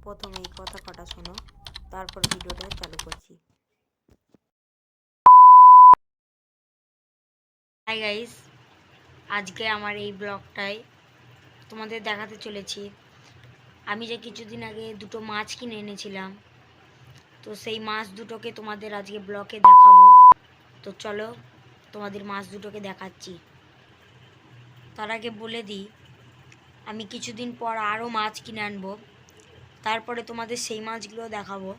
প্রথমে এই কথা কটা শোনো, তারপর ভিডিওটা চালু করছি। হাই গাইস, আজকে আমার এই ব্লগটায় তোমাদের দেখাতে চলেছি আমি যে কিছুদিন আগে দুটো মাছ কিনে এনেছিলাম। তো সেই মাছ দুটোকে তোমাদের আজকে ব্লগে দেখাবো। তো চলো তোমাদের মাছ দুটোকে দেখাচ্ছি। তার আগে বলে দিই, আমি কিছুদিন পর আরও মাছ কিনে আনবো, তারপরে তোমাদের সেই মাছগুলো দেখাবো।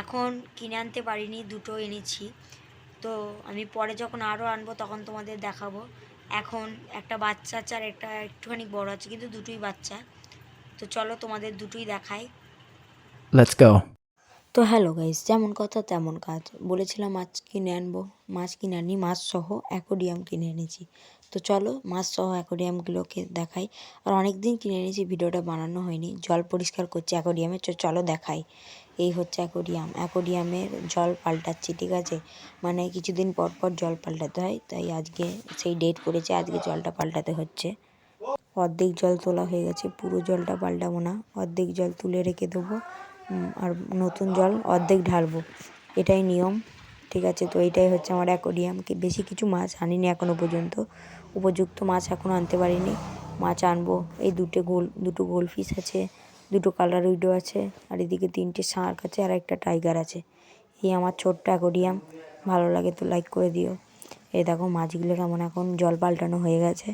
এখন কিনে আনতে পারিনি, দুটো এনেছি। তো আমি পরে যখন আরও আনবো তখন তোমাদের দেখাবো। এখন একটা বাচ্চা আছে আর একটা একটুখানি বড় আছে, কিন্তু দুটোই বাচ্চা। তো চলো তোমাদের দুটোই দেখাই। Let's go. তো হ্যালো গাইস, যেমন কথা তেমন কাজ। বলেছিলাম মাছ কিনে আনবো, মাছ কিনে আনি, মাছ সহ অ্যাকোরিয়াম কিনে এনেছি। তো চলো মাছ সহ অ্যাকোরিয়ামগুলোকে দেখাই। আর অনেক দিন কিনে এনেছি, ভিডিওটা বানানো হয়নি। জল পরিষ্কার করছি অ্যাকোরিয়ামে, চলো দেখাই। এই হচ্ছে অ্যাকোরিয়াম, অ্যাকোরিয়ামের জল পাল্টাচ্ছি, ঠিক আছে? মানে কিছুদিন পর পর জল পাল্টাতে হয়, তাই আজকে সেই ডেট পড়েছে, আজকে জলটা পাল্টাতে হচ্ছে। অর্ধেক জল তোলা হয়ে গেছে, পুরো জলটা পাল্টাবো না, অর্ধেক জল তুলে রেখে দেবো, আর নতুন জল অর্ধেক ঢালবো, এটাই নিয়ম, ঠিক আছে? তো এইটাই হচ্ছে আমার অ্যাকোরিয়াম। বেশি কিছু মাছ আনিনি এখনও পর্যন্ত, উপযুক্ত মাছ এখনও আনতে পারিনি। মাছ আনবো। এই দুটো গোলফিশ আছে, দুটো কালার উইডো আছে, আর এদিকে 3টে শার্ক আছে, আর একটা টাইগার আছে। এই আমার ছোট্ট অ্যাকোরিয়াম। ভালো লাগে তো লাইক করে দিও। এই দেখো মাছগুলো কেমন, এখন জল পাল্টানো হয়ে গেছে।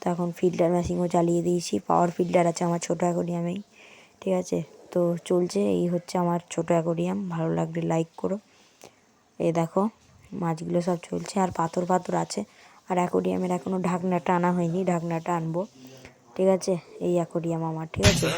তো এখন ফিল্টার মেশিনও চালিয়ে দিয়েছি, পাওয়ার ফিল্টার আছে আমার ছোটো অ্যাকোরিয়ামেই, ঠিক আছে? তো চলছে, এই হচ্ছে আমার ছোটো অ্যাকোরিয়াম। ভালো লাগলে লাইক করো। এই দেখো মাছগুলো সব চলছে, আর পাথর আছে। আর অ্যাকোরিয়ামের এখনও ঢাকনাটা আনা হয়নি, ঢাকনাটা আনবো, ঠিক আছে? এই অ্যাকোরিয়াম আমার, ঠিক আছে?